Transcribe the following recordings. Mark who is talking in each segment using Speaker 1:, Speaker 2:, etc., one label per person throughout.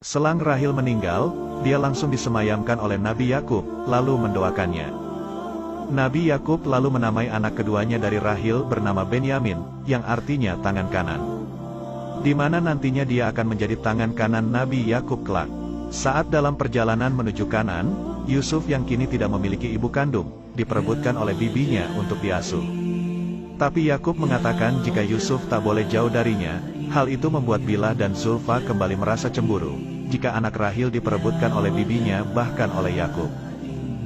Speaker 1: Selang Rahil meninggal, dia langsung disemayamkan oleh Nabi Yakub, lalu mendoakannya. Nabi Yakub lalu menamai anak keduanya dari Rahil bernama Benyamin, yang artinya tangan kanan. Di mana nantinya dia akan menjadi tangan kanan Nabi Yakub kelak. Saat dalam perjalanan menuju Kanan, Yusuf yang kini tidak memiliki ibu kandung, diperebutkan oleh bibinya untuk diasuh. Tapi Yakub mengatakan jika Yusuf tak boleh jauh darinya, hal itu membuat Bilhah dan Zulfa kembali merasa cemburu, jika anak Rahil diperebutkan oleh bibinya bahkan oleh Yakub.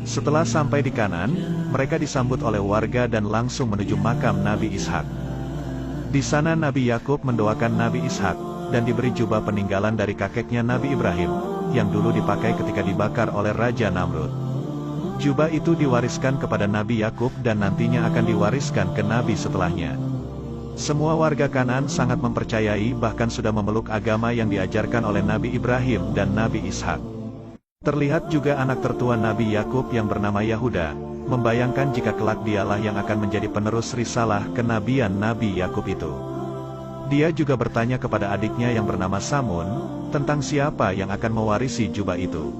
Speaker 1: Setelah sampai di Kanan, mereka disambut oleh warga dan langsung menuju makam Nabi Ishak. Di sana Nabi Yakub mendoakan Nabi Ishak, dan diberi jubah peninggalan dari kakeknya Nabi Ibrahim, yang dulu dipakai ketika dibakar oleh Raja Namrud. Jubah itu diwariskan kepada Nabi Yakub dan nantinya akan diwariskan ke Nabi setelahnya. Semua warga Kanan sangat mempercayai bahkan sudah memeluk agama yang diajarkan oleh Nabi Ibrahim dan Nabi Ishak. Terlihat juga anak tertua Nabi Yakub yang bernama Yahuda, membayangkan jika kelak dialah yang akan menjadi penerus risalah kenabian Nabi Yakub itu. Dia juga bertanya kepada adiknya yang bernama Samun, tentang siapa yang akan mewarisi jubah itu.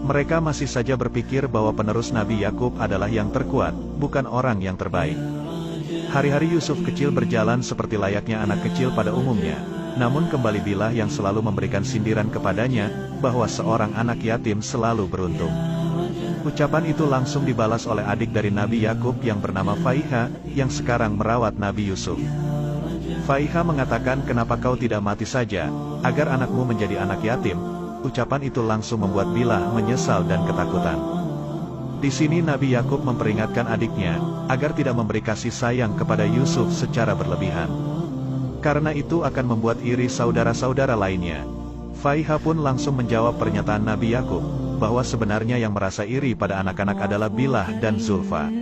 Speaker 1: Mereka masih saja berpikir bahwa penerus Nabi Yakub adalah yang terkuat, bukan orang yang terbaik. Hari-hari Yusuf kecil berjalan seperti layaknya anak kecil pada umumnya, namun kembali Bilhah yang selalu memberikan sindiran kepadanya, bahwa seorang anak yatim selalu beruntung. Ucapan itu langsung dibalas oleh adik dari Nabi Yakub yang bernama Faiha, yang sekarang merawat Nabi Yusuf. Faiha mengatakan kenapa kau tidak mati saja, agar anakmu menjadi anak yatim. Ucapan itu langsung membuat Bilhah menyesal dan ketakutan. Di sini Nabi Yakub memperingatkan adiknya, agar tidak memberi kasih sayang kepada Yusuf secara berlebihan. Karena itu akan membuat iri saudara-saudara lainnya. Faiha pun langsung menjawab pernyataan Nabi Yakub, bahwa sebenarnya yang merasa iri pada anak-anak adalah Bilhah dan Zulfa.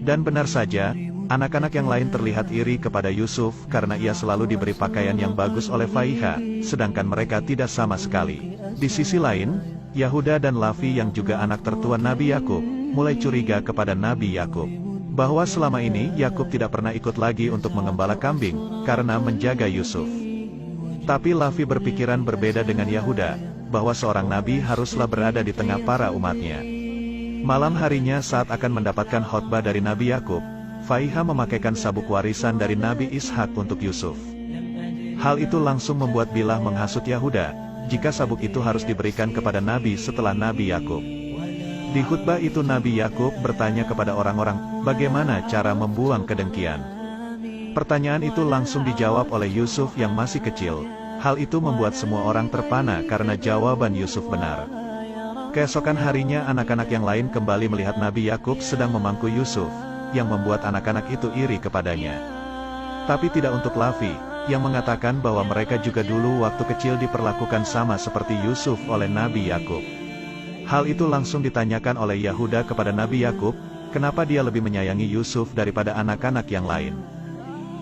Speaker 1: Dan benar saja, anak-anak yang lain terlihat iri kepada Yusuf karena ia selalu diberi pakaian yang bagus oleh Faiha, sedangkan mereka tidak sama sekali. Di sisi lain, Yahuda dan Lavi yang juga anak tertua Nabi Yakub, mulai curiga kepada Nabi Yakub, bahwa selama ini Yakub tidak pernah ikut lagi untuk mengembala kambing, karena menjaga Yusuf. Tapi Lavi berpikiran berbeda dengan Yahuda, bahwa seorang nabi haruslah berada di tengah para umatnya. Malam harinya saat akan mendapatkan khotbah dari Nabi Yakub, Faiha memakaikan sabuk warisan dari Nabi Ishak untuk Yusuf. Hal itu langsung membuat Bilhah menghasut Yahuda, jika sabuk itu harus diberikan kepada Nabi setelah Nabi Yakub. Di khutbah itu Nabi Yakub bertanya kepada orang-orang, bagaimana cara membuang kedengkian. Pertanyaan itu langsung dijawab oleh Yusuf yang masih kecil. Hal itu membuat semua orang terpana karena jawaban Yusuf benar. Keesokan harinya anak-anak yang lain kembali melihat Nabi Yakub sedang memangku Yusuf, yang membuat anak-anak itu iri kepadanya. Tapi tidak untuk Lavi, yang mengatakan bahwa mereka juga dulu waktu kecil diperlakukan sama seperti Yusuf oleh Nabi Yakub. Hal itu langsung ditanyakan oleh Yahuda kepada Nabi Yakub, kenapa dia lebih menyayangi Yusuf daripada anak-anak yang lain.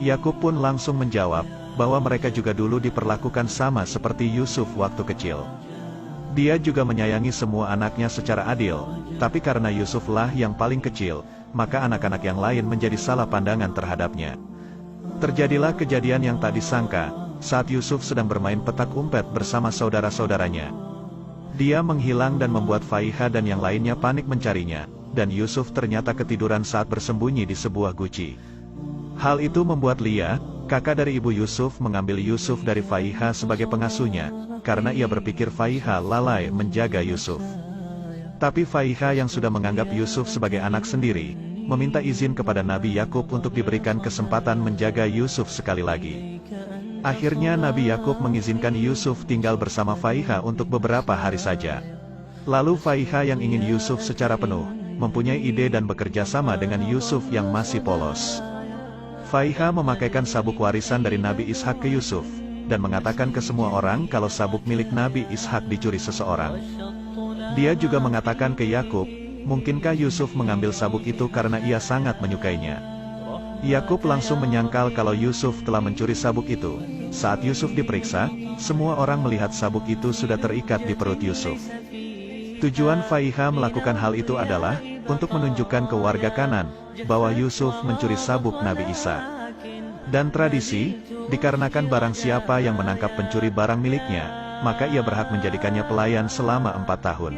Speaker 1: Yakub pun langsung menjawab, bahwa mereka juga dulu diperlakukan sama seperti Yusuf waktu kecil. Dia juga menyayangi semua anaknya secara adil, tapi karena Yusuflah yang paling kecil, maka anak-anak yang lain menjadi salah pandangan terhadapnya. Terjadilah kejadian yang tak disangka, saat Yusuf sedang bermain petak umpet bersama saudara-saudaranya. Dia menghilang dan membuat Faiha dan yang lainnya panik mencarinya, dan Yusuf ternyata ketiduran saat bersembunyi di sebuah guci. Hal itu membuat Lia, kakak dari ibu Yusuf, mengambil Yusuf dari Faiha sebagai pengasuhnya, karena ia berpikir Faiha lalai menjaga Yusuf. Tapi Faiha yang sudah menganggap Yusuf sebagai anak sendiri, meminta izin kepada Nabi Yakub untuk diberikan kesempatan menjaga Yusuf sekali lagi. Akhirnya Nabi Yakub mengizinkan Yusuf tinggal bersama Faiha untuk beberapa hari saja. Lalu Faiha yang ingin Yusuf secara penuh, mempunyai ide dan bekerja sama dengan Yusuf yang masih polos. Faiha memakaikan sabuk warisan dari Nabi Ishak ke Yusuf, dan mengatakan ke semua orang kalau sabuk milik Nabi Ishak dicuri seseorang. Dia juga mengatakan ke Yakub, mungkinkah Yusuf mengambil sabuk itu karena ia sangat menyukainya. Yakub langsung menyangkal kalau Yusuf telah mencuri sabuk itu. Saat Yusuf diperiksa, semua orang melihat sabuk itu sudah terikat di perut Yusuf. Tujuan Faiha melakukan hal itu adalah untuk menunjukkan ke warga Kanan bahwa Yusuf mencuri sabuk Nabi Isa. Dan tradisi, dikarenakan barang siapa yang menangkap pencuri barang miliknya, maka ia berhak menjadikannya pelayan selama 4 tahun.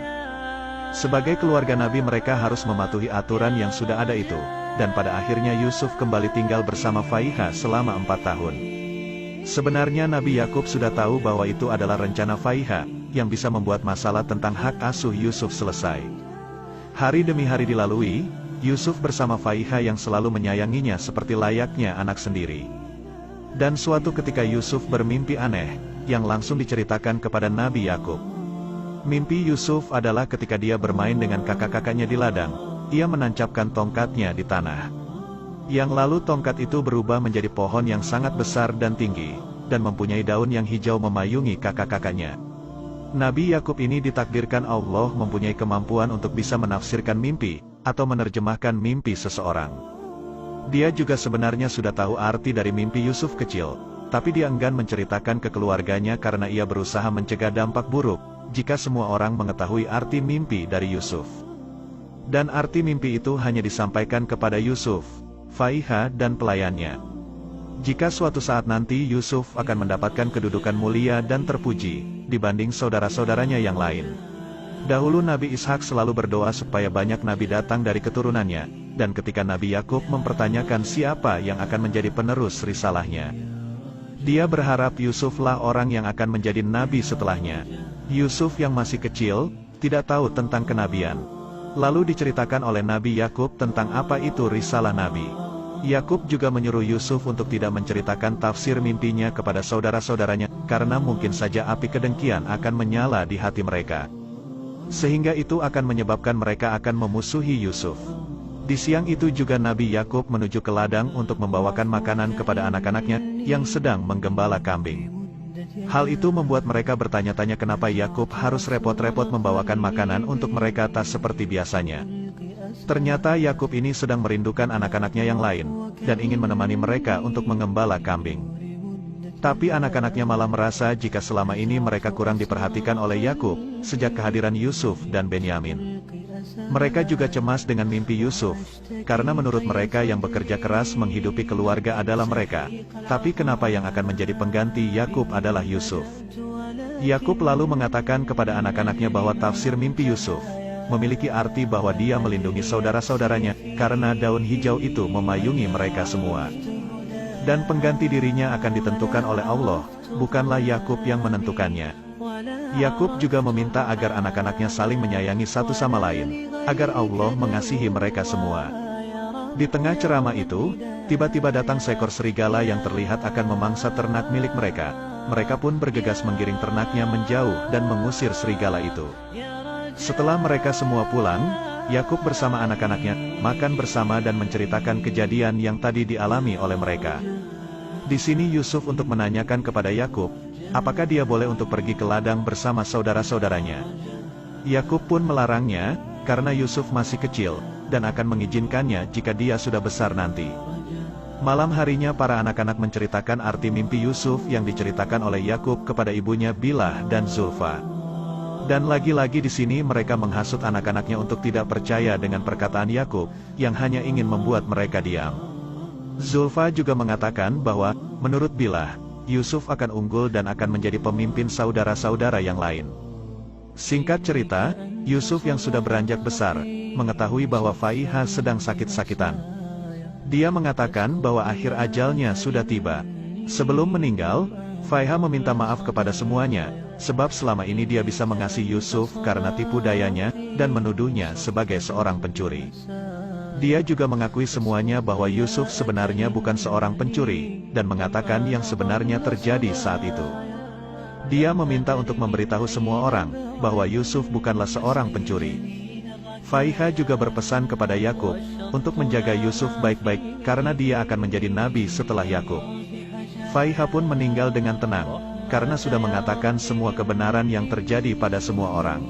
Speaker 1: Sebagai keluarga Nabi mereka harus mematuhi aturan yang sudah ada itu, dan pada akhirnya Yusuf kembali tinggal bersama Faiha selama 4 tahun. Sebenarnya Nabi Yakub sudah tahu bahwa itu adalah rencana Faiha, yang bisa membuat masalah tentang hak asuh Yusuf selesai. Hari demi hari dilalui, Yusuf bersama Faiha yang selalu menyayanginya seperti layaknya anak sendiri. Dan suatu ketika Yusuf bermimpi aneh, yang langsung diceritakan kepada Nabi Yakub. Mimpi Yusuf adalah ketika dia bermain dengan kakak-kakaknya di ladang, ia menancapkan tongkatnya di tanah. Yang lalu tongkat itu berubah menjadi pohon yang sangat besar dan tinggi, dan mempunyai daun yang hijau memayungi kakak-kakaknya. Nabi Yakub ini ditakdirkan Allah mempunyai kemampuan untuk bisa menafsirkan mimpi, atau menerjemahkan mimpi seseorang. Dia juga sebenarnya sudah tahu arti dari mimpi Yusuf kecil, tapi dia enggan menceritakan ke keluarganya karena ia berusaha mencegah dampak buruk, jika semua orang mengetahui arti mimpi dari Yusuf. Dan arti mimpi itu hanya disampaikan kepada Yusuf, Faiha dan pelayannya. Jika suatu saat nanti Yusuf akan mendapatkan kedudukan mulia dan terpuji, dibanding saudara-saudaranya yang lain. Dahulu Nabi Ishak selalu berdoa supaya banyak nabi datang dari keturunannya, dan ketika Nabi Yakub mempertanyakan siapa yang akan menjadi penerus risalahnya, dia berharap Yusuflah orang yang akan menjadi nabi setelahnya. Yusuf yang masih kecil, tidak tahu tentang kenabian. Lalu diceritakan oleh Nabi Yakub tentang apa itu risalah nabi. Yakub juga menyuruh Yusuf untuk tidak menceritakan tafsir mimpinya kepada saudara-saudaranya, karena mungkin saja api kedengkian akan menyala di hati mereka. Sehingga itu akan menyebabkan mereka akan memusuhi Yusuf. Di siang itu juga Nabi Yakub menuju ke ladang untuk membawakan makanan kepada anak-anaknya, yang sedang menggembala kambing. Hal itu membuat mereka bertanya-tanya kenapa Yakub harus repot-repot membawakan makanan untuk mereka tak seperti biasanya. Ternyata Yakub ini sedang merindukan anak-anaknya yang lain, dan ingin menemani mereka untuk mengembala kambing. Tapi anak-anaknya malah merasa jika selama ini mereka kurang diperhatikan oleh Yakub, sejak kehadiran Yusuf dan Benyamin. Mereka juga cemas dengan mimpi Yusuf, karena menurut mereka yang bekerja keras menghidupi keluarga adalah mereka. Tapi kenapa yang akan menjadi pengganti Yakub adalah Yusuf? Yakub lalu mengatakan kepada anak-anaknya bahwa tafsir mimpi Yusuf memiliki arti bahwa dia melindungi saudara-saudaranya, karena daun hijau itu memayungi mereka semua. Dan pengganti dirinya akan ditentukan oleh Allah, bukanlah Yakub yang menentukannya. Yakub juga meminta agar anak-anaknya saling menyayangi satu sama lain, agar Allah mengasihi mereka semua. Di tengah ceramah itu, tiba-tiba datang seekor serigala yang terlihat akan memangsa ternak milik mereka. Mereka pun bergegas menggiring ternaknya menjauh dan mengusir serigala itu. Setelah mereka semua pulang, Yakub bersama anak-anaknya makan bersama dan menceritakan kejadian yang tadi dialami oleh mereka. Di sini Yusuf untuk menanyakan kepada Yakub, apakah dia boleh untuk pergi ke ladang bersama saudara-saudaranya. Yakub pun melarangnya, karena Yusuf masih kecil, dan akan mengizinkannya jika dia sudah besar nanti. Malam harinya para anak-anak menceritakan arti mimpi Yusuf yang diceritakan oleh Yakub kepada ibunya Bilah dan Zulfa. Dan lagi-lagi di sini mereka menghasut anak-anaknya untuk tidak percaya dengan perkataan Yakub, yang hanya ingin membuat mereka diam. Zulfa juga mengatakan bahwa, menurut Bilah, Yusuf akan unggul dan akan menjadi pemimpin saudara-saudara yang lain. Singkat cerita, Yusuf yang sudah beranjak besar, mengetahui bahwa Faiha sedang sakit-sakitan. Dia mengatakan bahwa akhir ajalnya sudah tiba. Sebelum meninggal, Faiha meminta maaf kepada semuanya, sebab selama ini dia bisa mengasihi Yusuf karena tipu dayanya, dan menuduhnya sebagai seorang pencuri. Dia juga mengakui semuanya bahwa Yusuf sebenarnya bukan seorang pencuri, dan mengatakan yang sebenarnya terjadi saat itu. Dia meminta untuk memberitahu semua orang, bahwa Yusuf bukanlah seorang pencuri. Faiha juga berpesan kepada Yakub, untuk menjaga Yusuf baik-baik, karena dia akan menjadi nabi setelah Yakub. Faiha pun meninggal dengan tenang, karena sudah mengatakan semua kebenaran yang terjadi pada semua orang.